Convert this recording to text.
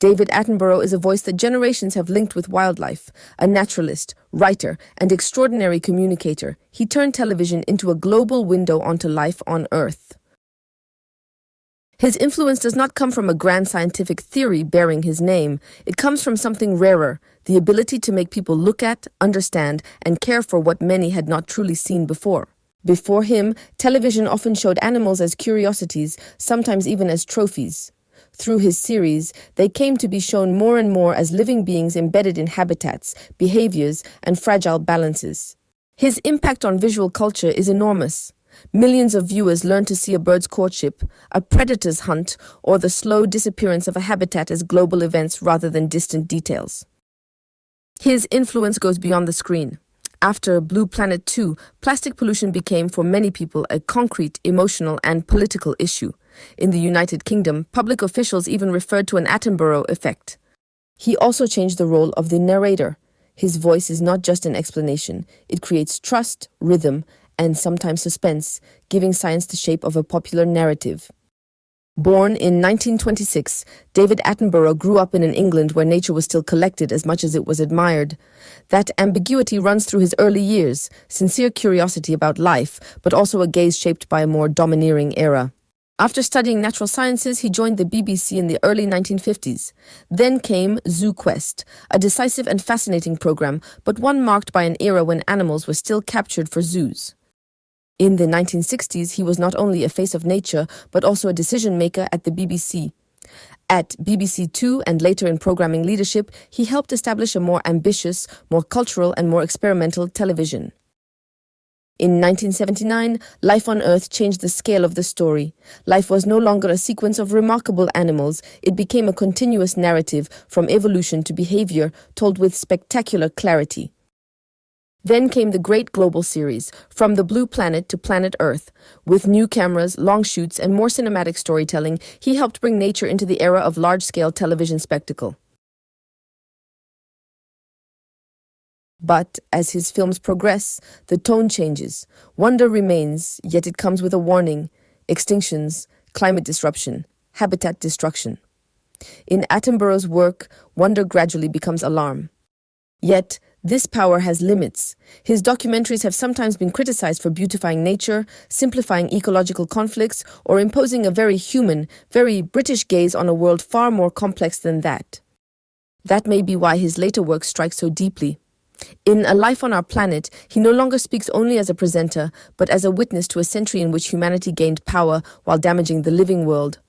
David Attenborough is a voice that generations have linked with wildlife. A naturalist, writer, and extraordinary communicator, he turned television into a global window onto life on Earth. His influence does not come from a grand scientific theory bearing his name. It comes from something rarer, the ability to make people look at, understand, and care for what many had not truly seen before. Before him, television often showed animals as curiosities, sometimes even as trophies. Through his series, they came to be shown more and more as living beings embedded in habitats, behaviors, and fragile balances. His impact on visual culture is enormous. Millions of viewers learn to see a bird's courtship, a predator's hunt, or the slow disappearance of a habitat as global events rather than distant details. His influence goes beyond the screen. After Blue Planet 2, plastic pollution became for many people a concrete, emotional, and political issue. In the United Kingdom, public officials even referred to an Attenborough effect. He also changed the role of the narrator. His voice is not just an explanation. It creates trust, rhythm, and sometimes suspense, giving science the shape of a popular narrative. Born in 1926, David Attenborough grew up in an England where nature was still collected as much as it was admired. That ambiguity runs through his early years, sincere curiosity about life, but also a gaze shaped by a more domineering era. After studying natural sciences, he joined the BBC in the early 1950s. Then came Zoo Quest, a decisive and fascinating program, but one marked by an era when animals were still captured for zoos. In the 1960s, he was not only a face of nature, but also a decision-maker at the BBC. At BBC Two and later in programming leadership, he helped establish a more ambitious, more cultural and more experimental television. In 1979, Life on Earth changed the scale of the story. Life was no longer a sequence of remarkable animals. It became a continuous narrative from evolution to behavior, told with spectacular clarity. Then came the great global series, From the Blue Planet to Planet Earth. With new cameras, long shoots, and more cinematic storytelling, he helped bring nature into the era of large-scale television spectacle. But as his films progress, the tone changes. Wonder remains, yet it comes with a warning: extinctions, climate disruption, habitat destruction. In Attenborough's work, wonder gradually becomes alarm. Yet, this power has limits. His documentaries have sometimes been criticized for beautifying nature, simplifying ecological conflicts, or imposing a very human, very British gaze on a world far more complex than that. That may be why his later work strikes so deeply. In A Life on Our Planet, he no longer speaks only as a presenter, but as a witness to a century in which humanity gained power while damaging the living world.